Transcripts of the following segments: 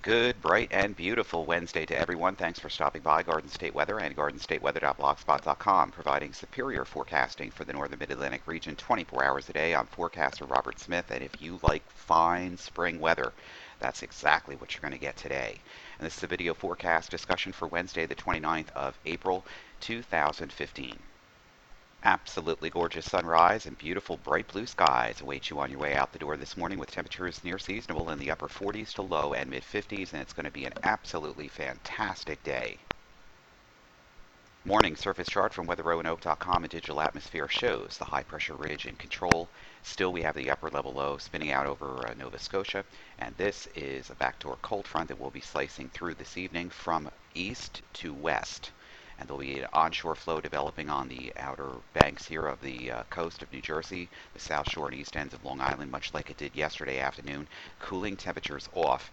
Good, bright, and beautiful Wednesday to everyone. Thanks for stopping by Garden State Weather and GardenStateWeather.blogspot.com, providing superior forecasting for the northern mid-Atlantic region 24 hours a day. I'm forecaster Robert Smith, and if you like fine spring weather, that's exactly what you're going to get today. And this is a video forecast discussion for Wednesday, the 29th of April, 2015. Absolutely gorgeous sunrise and beautiful bright blue skies await you on your way out the door this morning with temperatures near seasonable in the upper 40s to low and mid 50s, and it's going to be an absolutely fantastic day. Morning surface chart from weatherroanoke.com and digital atmosphere shows the high pressure ridge in control. Still, we have the upper level low spinning out over Nova Scotia, and this is a backdoor cold front that will be slicing through this evening from east to west. And there'll be an onshore flow developing on the outer banks here of the coast of New Jersey, the south shore and east ends of Long Island, much like it did yesterday afternoon, cooling temperatures off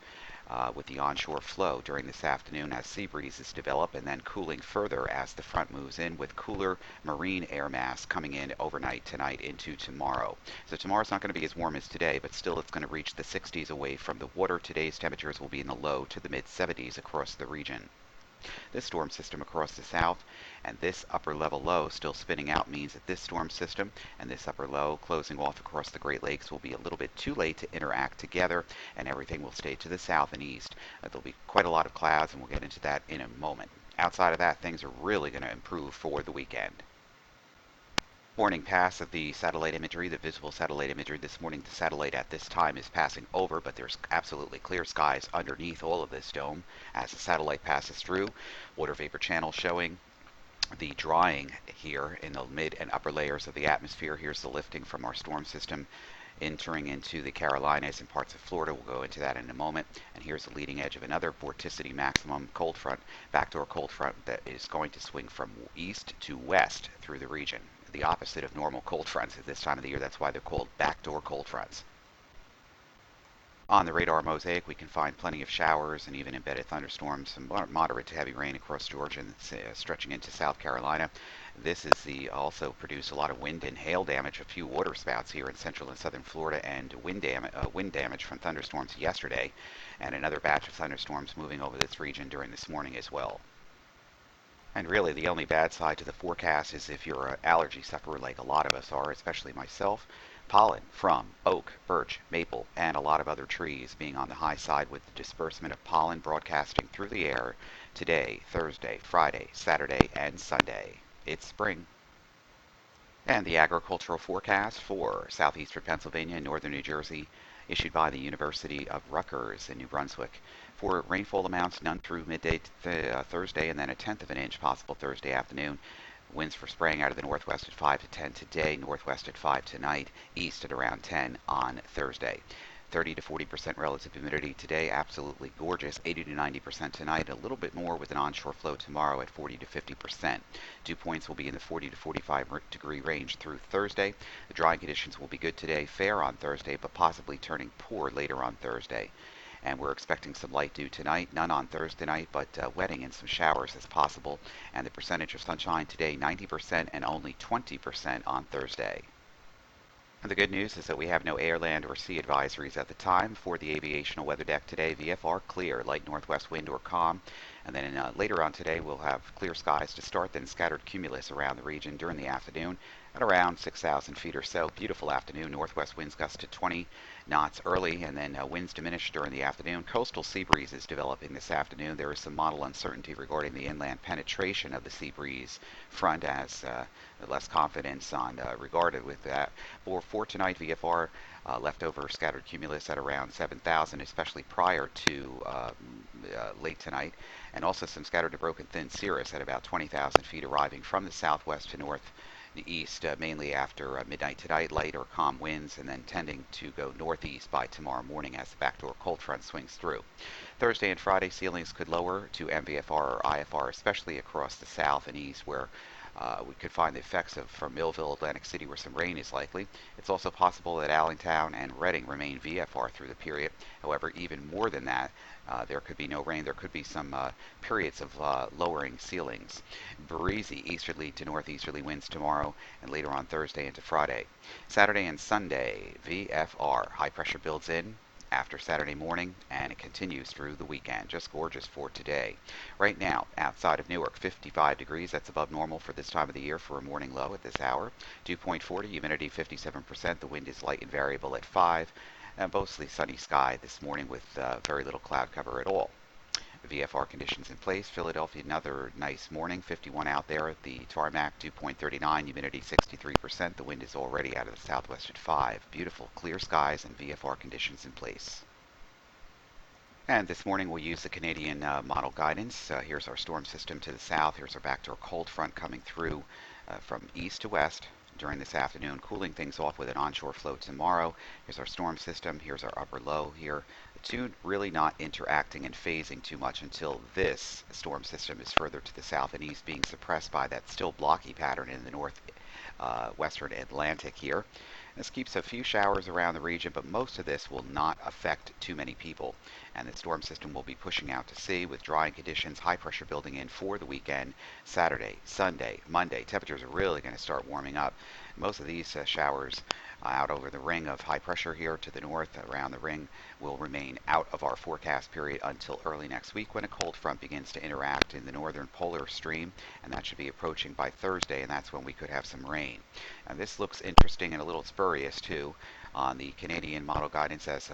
with the onshore flow during this afternoon as sea breezes develop, and then cooling further as the front moves in with cooler marine air mass coming in overnight tonight into tomorrow. So tomorrow's not going to be as warm as today, but still it's going to reach the 60s away from the water. Today's temperatures will be in the low to the mid 70s across the region. This storm system across the south and this upper level low still spinning out means that this storm system and this upper low closing off across the Great Lakes will be a little bit too late to interact together, and everything will stay to the south and east. There'll be quite a lot of clouds, and we'll get into that in a moment. Outside of that, things are really going to improve for the weekend. Morning pass of the satellite imagery, the visible satellite imagery this morning. The satellite at this time is passing over, but there's absolutely clear skies underneath all of this dome as the satellite passes through. Water vapor channel showing the drying here in the mid and upper layers of the atmosphere. Here's the lifting from our storm system entering into the Carolinas and parts of Florida. We'll go into that in a moment. And here's the leading edge of another vorticity maximum cold front, backdoor cold front that is going to swing from east to west through the region. The opposite of normal cold fronts at this time of the year. That's why they're called backdoor cold fronts. On the radar mosaic, we can find plenty of showers and even embedded thunderstorms, some moderate to heavy rain across Georgia and stretching into South Carolina. This is also produce a lot of wind and hail damage, a few water spouts here in central and southern Florida, and wind damage from thunderstorms yesterday, and another batch of thunderstorms moving over this region during this morning as well. And really, the only bad side to the forecast is if you're an allergy sufferer like a lot of us are, especially myself. Pollen from oak, birch, maple, and a lot of other trees being on the high side with the disbursement of pollen broadcasting through the air today, Thursday, Friday, Saturday, and Sunday. It's spring. And the agricultural forecast for southeastern Pennsylvania and northern New Jersey, issued by the University of Rutgers in New Brunswick. For rainfall amounts, none through midday Thursday, and then a tenth of an inch possible Thursday afternoon. Winds for spraying out of the northwest at 5 to 10 today, northwest at 5 tonight, east at around 10 on Thursday. 30 to 40% relative humidity today, absolutely gorgeous. 80 to 90% tonight, a little bit more with an onshore flow tomorrow at 40 to 50%. Dew points will be in the 40 to 45 degree range through Thursday. The drying conditions will be good today, fair on Thursday, but possibly turning poor later on Thursday. And we're expecting some light dew tonight, none on Thursday night, but wetting and some showers as possible. And the percentage of sunshine today, 90% and only 20% on Thursday. And the good news is that we have no air, land, or sea advisories at the time for the aviational weather deck today. VFR clear, light northwest wind or calm. And then later on today, we'll have clear skies to start, then scattered cumulus around the region during the afternoon at around 6,000 feet or so. Beautiful afternoon. Northwest winds gust to 20 knots early, and then winds diminish during the afternoon. Coastal sea breezes developing this afternoon. There is some model uncertainty regarding the inland penetration of the sea breeze front, as less confidence on regarded with that. For tonight, VFR leftover scattered cumulus at around 7,000, especially prior to late tonight, and also some scattered to broken thin cirrus at about 20,000 feet arriving from the southwest to north east, mainly after midnight tonight. Light or calm winds, and then tending to go northeast by tomorrow morning as the backdoor cold front swings through. Thursday and Friday, ceilings could lower to MVFR or IFR, especially across the south and east, where we could find the effects of from Millville, Atlantic City, where some rain is likely. It's also possible that Allentown and Reading remain VFR through the period. However, even more than that, there could be no rain. There could be some periods of lowering ceilings. Breezy easterly to northeasterly winds tomorrow and later on Thursday into Friday. Saturday and Sunday, VFR. High pressure builds in after Saturday morning, and it continues through the weekend. Just gorgeous for today. Right now, outside of Newark, 55 degrees. That's above normal for this time of the year for a morning low at this hour. Dew point 40, humidity 57%. The wind is light and variable at 5. Mostly sunny sky this morning with very little cloud cover at all. VFR conditions in place. Philadelphia, another nice morning. 51 out there at the tarmac. Dew point 39, humidity 63%. The wind is already out of the southwest at 5. Beautiful clear skies and VFR conditions in place. And this morning we'll use the Canadian model guidance. Here's our storm system to the south. Here's our backdoor cold front coming through from east to west during this afternoon, cooling things off with an onshore flow tomorrow. Here's our storm system. Here's our upper low here. The two really not interacting and phasing too much until this storm system is further to the south and east, being suppressed by that still blocky pattern in the north western Atlantic here. This keeps a few showers around the region, but most of this will not affect too many people. And the storm system will be pushing out to sea with drying conditions, high pressure building in for the weekend. Saturday, Sunday, Monday, temperatures are really going to start warming up. Most of these showers out over the ring of high pressure here to the north around the ring will remain out of our forecast period until early next week when a cold front begins to interact in the northern polar stream, and that should be approaching by Thursday, and that's when we could have some rain. And this looks interesting and a little spurious too on the Canadian model guidance, as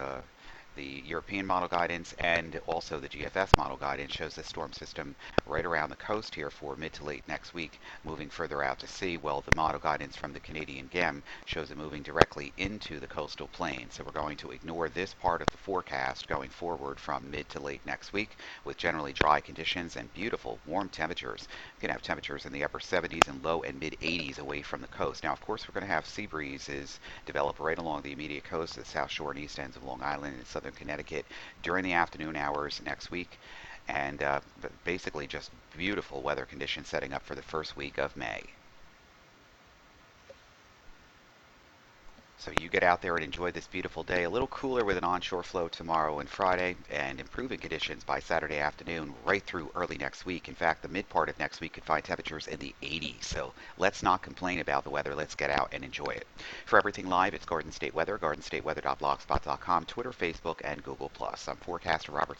the European model guidance and also the GFS model guidance shows the storm system right around the coast here for mid to late next week, moving further out to sea. Well, the model guidance from the Canadian GEM shows it moving directly into the coastal plain. So we're going to ignore this part of the forecast going forward from mid to late next week with generally dry conditions and beautiful warm temperatures. We can have temperatures in the upper 70s and low and mid 80s away from the coast. Now, of course, we're going to have sea breezes develop right along the immediate coast, the south shore and east ends of Long Island and southern Connecticut during the afternoon hours next week, and basically just beautiful weather conditions setting up for the first week of May. So you get out there and enjoy this beautiful day. A little cooler with an onshore flow tomorrow and Friday, and improving conditions by Saturday afternoon right through early next week. In fact, the mid part of next week could find temperatures in the 80s. So let's not complain about the weather. Let's get out and enjoy it. For everything live, it's Garden State Weather, gardenstateweather.blogspot.com, Twitter, Facebook, and Google+. I'm forecaster Robert